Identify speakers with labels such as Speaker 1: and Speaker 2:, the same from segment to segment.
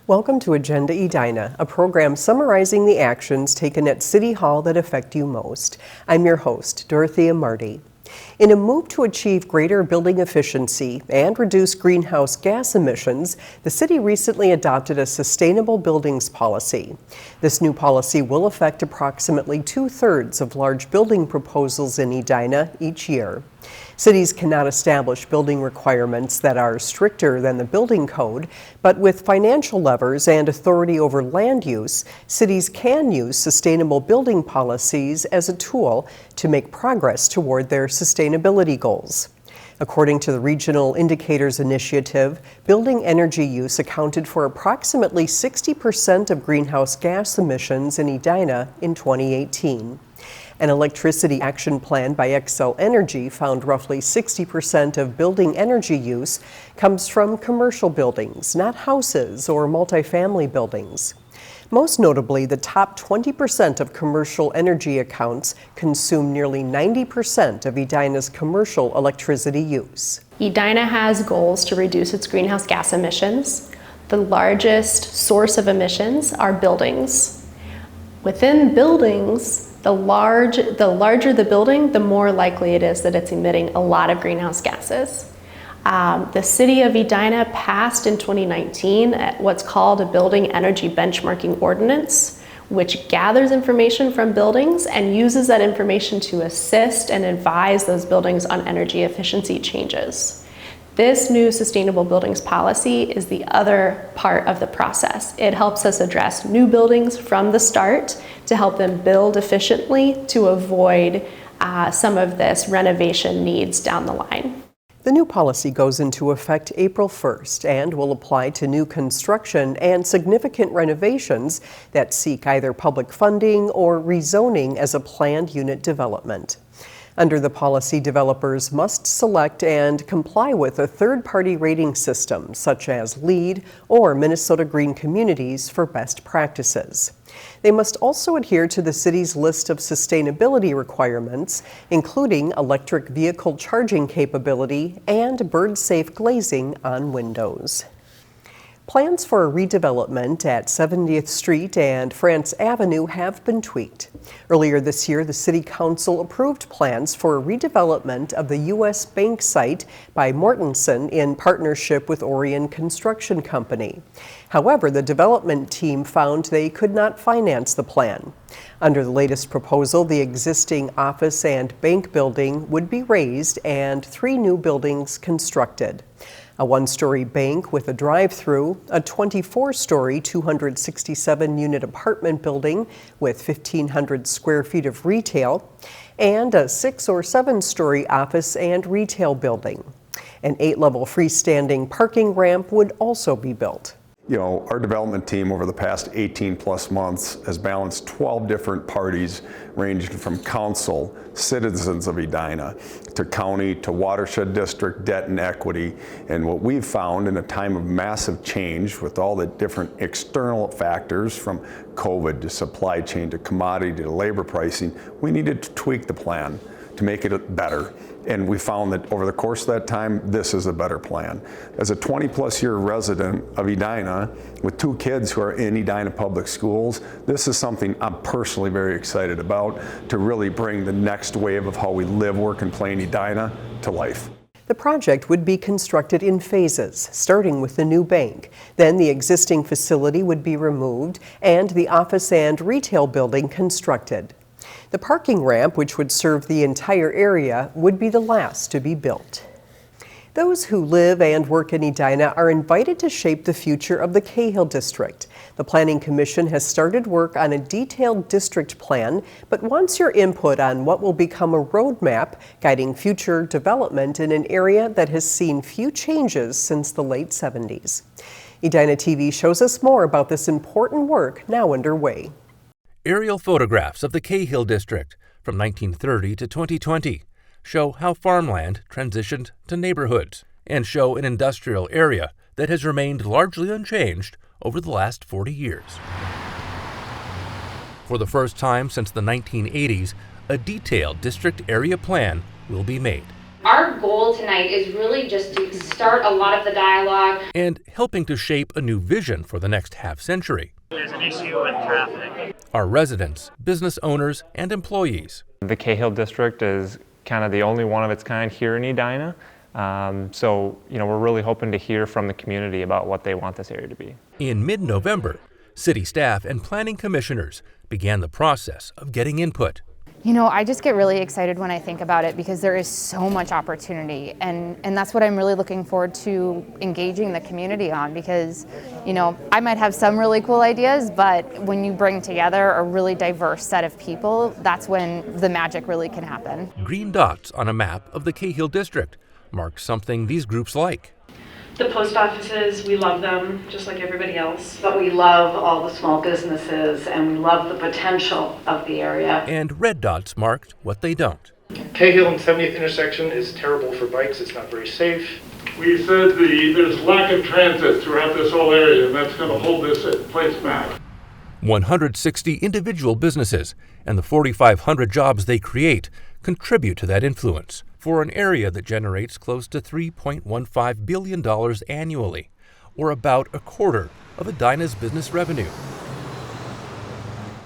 Speaker 1: Welcome to Agenda Edina, a program summarizing the actions taken at City Hall that affect you most. I'm your host, Dorothea Marty. In a move to achieve greater building efficiency and reduce greenhouse gas emissions, the city recently adopted a sustainable buildings policy. This new policy will affect approximately 2/3 of large building proposals in Edina each year. Cities cannot establish building requirements that are stricter than the building code, but with financial levers and authority over land use, cities can use sustainable building policies as a tool to make progress toward their sustainability goals. According to the Regional Indicators Initiative, building energy use accounted for approximately 60% of greenhouse gas emissions in Edina in 2018. An electricity action plan by Xcel Energy found roughly 60% of building energy use comes from commercial buildings, not houses or multifamily buildings. Most notably, the top 20% of commercial energy accounts consume nearly 90% of Edina's commercial electricity use.
Speaker 2: Edina has goals to reduce its greenhouse gas emissions. The largest source of emissions are buildings. Within buildings, the larger the building, the more likely it is that it's emitting a lot of greenhouse gases. The city of Edina passed in 2019 what's called a building energy benchmarking ordinance, which gathers information from buildings and uses that information to assist and advise those buildings on energy efficiency changes. This new sustainable buildings policy is the other part of the process. It helps us address new buildings from the start to help them build efficiently to avoid some of this renovation needs down the line.
Speaker 1: The new policy goes into effect April 1st and will apply to new construction and significant renovations that seek either public funding or rezoning as a planned unit development. Under the policy, developers must select and comply with a third-party rating system, such as LEED or Minnesota Green Communities, for best practices. They must also adhere to the city's list of sustainability requirements, including electric vehicle charging capability and bird-safe glazing on windows. Plans for a redevelopment at 70th Street and France Avenue have been tweaked. Earlier this year, the City Council approved plans for a redevelopment of the U.S. Bank site by Mortensen in partnership with Orion Construction Company. However, the development team found they could not finance the plan. Under the latest proposal, the existing office and bank building would be raised and 3 new buildings constructed. A 1-story bank with a drive-through, a 24-story, 267-unit apartment building with 1,500 square feet of retail, and a 6- or 7-story office and retail building. An 8-level freestanding parking ramp would also be built.
Speaker 3: You know, our development team over the past 18 plus months has balanced 12 different parties ranging from council, citizens of Edina, to county, to watershed district, debt and equity. And what we've found in a time of massive change with all the different external factors from COVID to supply chain to commodity to labor pricing, we needed to tweak the plan to make it better. And we found that over the course of that time, this is a better plan. As a 20-plus year resident of Edina with 2 kids who are in Edina public schools, this is something I'm personally very excited about to really bring the next wave of how we live, work, and play in Edina to life.
Speaker 1: The project would be constructed in phases, starting with the new bank. Then the existing facility would be removed and the office and retail building constructed. The parking ramp, which would serve the entire area, would be the last to be built. Those who live and work in Edina are invited to shape the future of the Cahill District. The Planning Commission has started work on a detailed district plan, but wants your input on what will become a roadmap guiding future development in an area that has seen few changes since the late 70s. Edina TV shows us more about this important work now underway.
Speaker 4: Aerial photographs of the Cahill District from 1930 to 2020 show how farmland transitioned to neighborhoods and show an industrial area that has remained largely unchanged over the last 40 years. For the first time since the 1980s, a detailed district area plan will be made.
Speaker 5: Our goal tonight is really just to start a lot of the dialogue.
Speaker 4: And helping to shape a new vision for the next half-century.
Speaker 6: There's an issue with traffic.
Speaker 4: Our residents, business owners, and employees.
Speaker 7: The Cahill District is kind of the only one of its kind here in Edina. So, we're really hoping to hear from the community about what they want this area to be.
Speaker 4: In mid-November, city staff and planning commissioners began the process of getting input.
Speaker 8: I just get really excited when I think about it because there is so much opportunity, and that's what I'm really looking forward to engaging the community on, because I might have some really cool ideas, but when you bring together a really diverse set of people, that's when the magic really can happen.
Speaker 4: Green dots on a map of the Cahill District mark something these groups like.
Speaker 9: The post offices, we love them just like everybody else.
Speaker 10: But we love all the small businesses and we love the potential of the area.
Speaker 4: And red dots marked what they don't.
Speaker 11: Cahill and 70th intersection is terrible for bikes. It's not very safe.
Speaker 12: We said there's lack of transit throughout this whole area, and that's going to hold this place back.
Speaker 4: 160 individual businesses and the 4,500 jobs they create contribute to that influence for an area that generates close to $3.15 billion annually, or about a quarter of Edina's business revenue.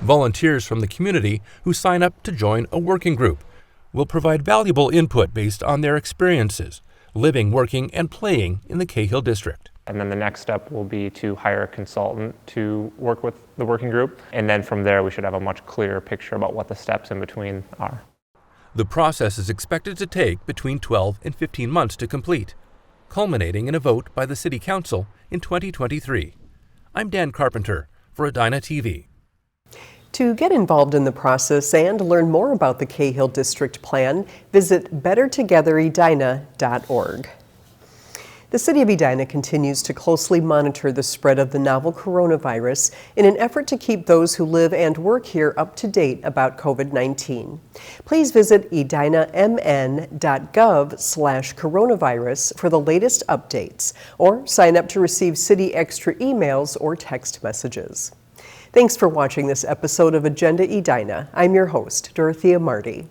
Speaker 4: Volunteers from the community who sign up to join a working group will provide valuable input based on their experiences living, working, and playing in the Cahill District.
Speaker 7: And then the next step will be to hire a consultant to work with the working group. And then from there, we should have a much clearer picture about what the steps in between are.
Speaker 4: The process is expected to take between 12 and 15 months to complete, culminating in a vote by the City Council in 2023. I'm Dan Carpenter for Edina TV.
Speaker 1: To get involved in the process and learn more about the Cahill District Plan, visit bettertogetheredina.org. The City of Edina continues to closely monitor the spread of the novel coronavirus in an effort to keep those who live and work here up to date about COVID-19. Please visit edinamn.gov/coronavirus for the latest updates, or sign up to receive City Extra emails or text messages. Thanks for watching this episode of Agenda Edina. I'm your host, Dorothea Marty.